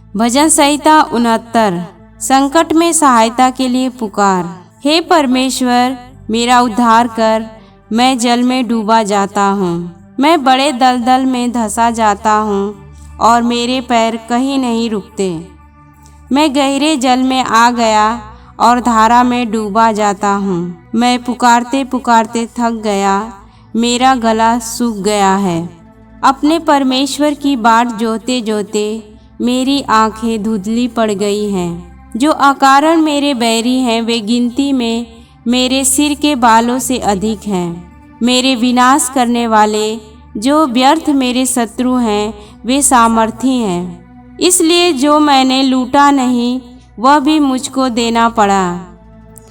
भजन संहिता 69। संकट में सहायता के लिए पुकार। हे परमेश्वर, मेरा उद्धार कर। मैं जल में डूबा जाता हूँ, मैं बड़े दलदल में धंसा जाता हूँ और मेरे पैर कहीं नहीं रुकते। मैं गहरे जल में आ गया और धारा में डूबा जाता हूँ। मैं पुकारते पुकारते थक गया, मेरा गला सूख गया है। अपने परमेश्वर की बाट जोते जोते मेरी आंखें धुंधली पड़ गई हैं। जो अकारण मेरे बैरी हैं वे गिनती में मेरे सिर के बालों से अधिक हैं। मेरे विनाश करने वाले जो व्यर्थ मेरे शत्रु हैं वे सामर्थी हैं। इसलिए जो मैंने लूटा नहीं वह भी मुझको देना पड़ा।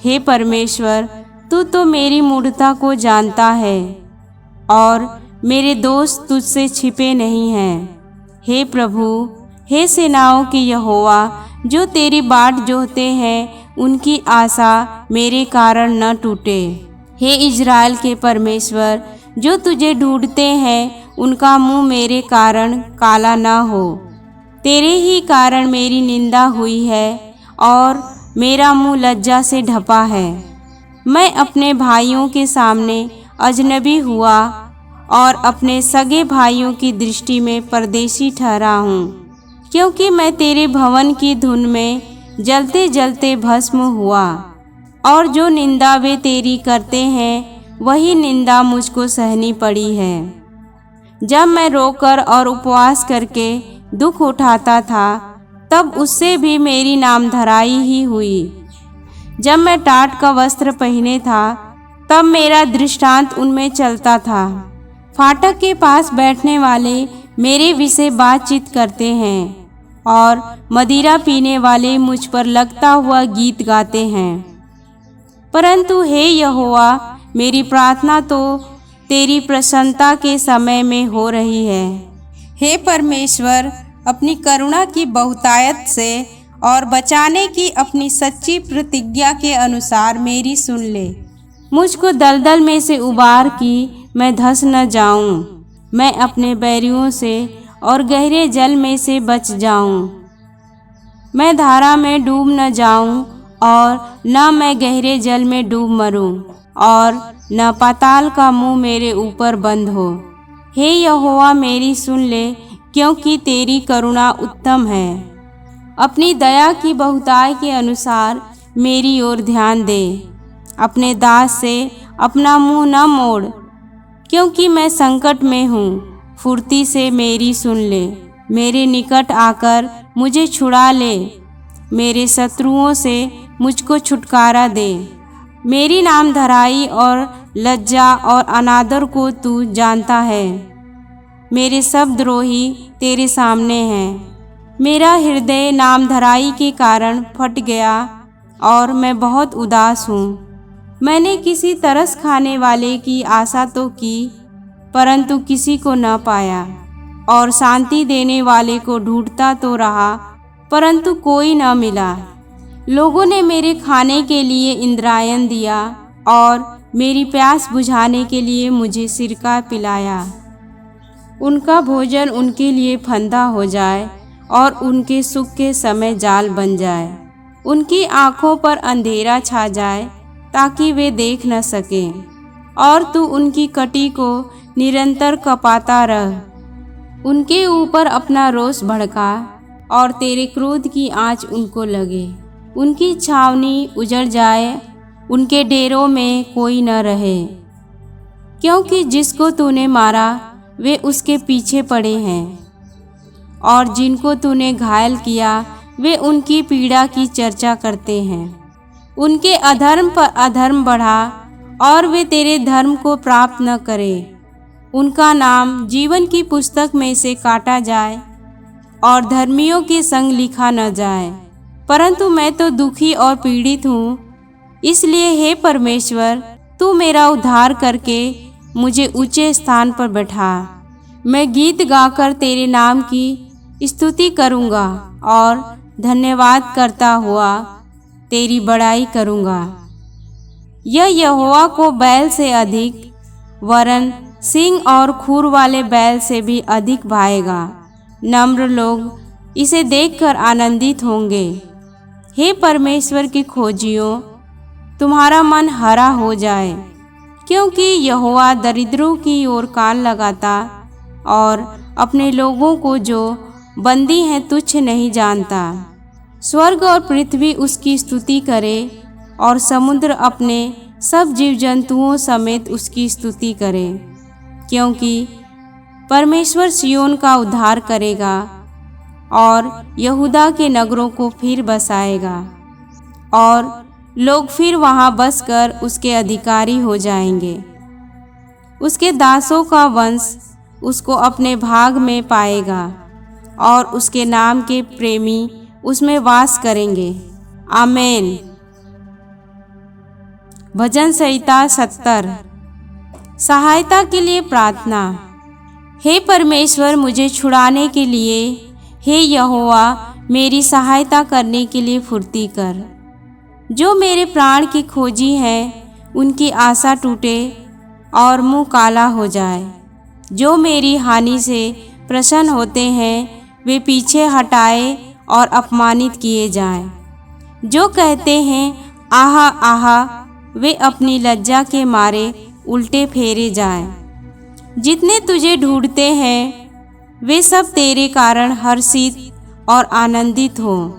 हे परमेश्वर, तू तो मेरी मूढ़ता को जानता है और मेरे दोष तुझसे छिपे नहीं हैं। हे प्रभु, हे सेनाओं की यहोवा, जो तेरी बाट जोहते हैं उनकी आशा मेरे कारण न टूटे। हे इज़राइल के परमेश्वर, जो तुझे ढूंढते हैं उनका मुंह मेरे कारण काला न हो। तेरे ही कारण मेरी निंदा हुई है और मेरा मुंह लज्जा से ढपा है। मैं अपने भाइयों के सामने अजनबी हुआ और अपने सगे भाइयों की दृष्टि में परदेशी ठहरा हूँ, क्योंकि मैं तेरे भवन की धुन में जलते जलते भस्म हुआ। और जो निंदा वे तेरी करते हैं वही निंदा मुझको सहनी पड़ी है। जब मैं रोकर और उपवास करके दुख उठाता था तब उससे भी मेरी नामधराई ही हुई। जब मैं टाट का वस्त्र पहने था तब मेरा दृष्टांत उनमें चलता था। फाटक के पास बैठने वाले मेरे विषय बातचीत करते हैं और मदिरा पीने वाले मुझ पर लगता हुआ गीत गाते हैं। परंतु हे यहोवा, मेरी प्रार्थना तो तेरी प्रसन्नता के समय में हो रही है। हे परमेश्वर, अपनी करुणा की बहुतायत से और बचाने की अपनी सच्ची प्रतिज्ञा के अनुसार मेरी सुन ले। मुझको दलदल में से उबार कि मैं धंस न जाऊं। मैं अपने बैरियों से और गहरे जल में से बच जाऊं। मैं धारा में डूब न जाऊं और न मैं गहरे जल में डूब मरूं और न पाताल का मुंह मेरे ऊपर बंद हो। हे यहोवा, मेरी सुन ले, क्योंकि तेरी करुणा उत्तम है। अपनी दया की बहुताय के अनुसार मेरी ओर ध्यान दे। अपने दास से अपना मुंह न मोड़, क्योंकि मैं संकट में हूँ। फुर्ती से मेरी सुन ले, मेरे निकट आकर मुझे छुड़ा ले। मेरे शत्रुओं से मुझको छुटकारा दे। मेरी नामधराई और लज्जा और अनादर को तू जानता है। मेरे सब द्रोही तेरे सामने हैं। मेरा हृदय नामधराई के कारण फट गया और मैं बहुत उदास हूँ। मैंने किसी तरस खाने वाले की आशा तो की, परंतु किसी को न पाया, और शांति देने वाले को ढूंढता तो रहा, परंतु कोई न मिला। लोगों ने मेरे खाने के लिए इंद्रायण दिया और मेरी प्यास बुझाने के लिए मुझे सिरका पिलाया। उनका भोजन उनके लिए फंदा हो जाए और उनके सुख के समय जाल बन जाए। उनकी आँखों पर अंधेरा छा जाए ताकि वे देख न सकें, और तू उनकी कटी को निरंतर कपाता रह। उनके ऊपर अपना रोष भड़का और तेरे क्रोध की आँच उनको लगे। उनकी छावनी उजड़ जाए, उनके डेरों में कोई न रहे, क्योंकि जिसको तूने मारा वे उसके पीछे पड़े हैं, और जिनको तूने घायल किया वे उनकी पीड़ा की चर्चा करते हैं। उनके अधर्म पर अधर्म बढ़ा और वे तेरे धर्म को प्राप्त न करें। उनका नाम जीवन की पुस्तक में से काटा जाए और धर्मियों के संग लिखा न जाए। परंतु मैं तो दुखी और पीड़ित हूँ। इसलिए हे परमेश्वर, तू मेरा उद्धार करके मुझे ऊंचे स्थान पर बैठा। मैं गीत गाकर तेरे नाम की स्तुति करूँगा और धन्यवाद करता हुआ तेरी बड़ाई करूँगा। यह यहोवा को बैल से अधिक, वरन सिंह और खूर वाले बैल से भी अधिक भाएगा। नम्र लोग इसे देखकर आनंदित होंगे। हे परमेश्वर के खोजियों, तुम्हारा मन हरा हो जाए, क्योंकि यहोवा दरिद्रों की ओर कान लगाता और अपने लोगों को जो बंदी हैं तुच्छ नहीं जानता। स्वर्ग और पृथ्वी उसकी स्तुति करे और समुद्र अपने सब जीव जंतुओं समेत उसकी स्तुति करे, क्योंकि परमेश्वर सियोन का उद्धार करेगा और यहूदा के नगरों को फिर बसाएगा और लोग फिर वहां बसकर उसके अधिकारी हो जाएंगे। उसके दासों का वंश उसको अपने भाग में पाएगा और उसके नाम के प्रेमी उसमें वास करेंगे। आमीन। भजन संहिता 70। सहायता के लिए प्रार्थना। हे परमेश्वर, मुझे छुड़ाने के लिए, हे यहोवा, मेरी सहायता करने के लिए फुर्ती कर। जो मेरे प्राण की खोजी हैं उनकी आशा टूटे और मुंह काला हो जाए। जो मेरी हानि से प्रसन्न होते हैं वे पीछे हटाए और अपमानित किए जाएं। जो कहते हैं आहा आहा, वे अपनी लज्जा के मारे उल्टे फेरे जाएं। जितने तुझे ढूंढते हैं वे सब तेरे कारण हर्षित और आनंदित हों,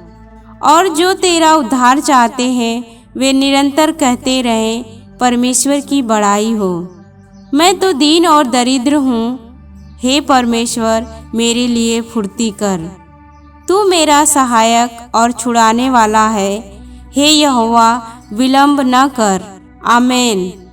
और जो तेरा उद्धार चाहते हैं वे निरंतर कहते रहें, परमेश्वर की बड़ाई हो। मैं तो दीन और दरिद्र हूँ, हे परमेश्वर, मेरे लिए फुर्ती कर। तू मेरा सहायक और छुड़ाने वाला है, हे यहोवा, विलंब न कर। आमीन।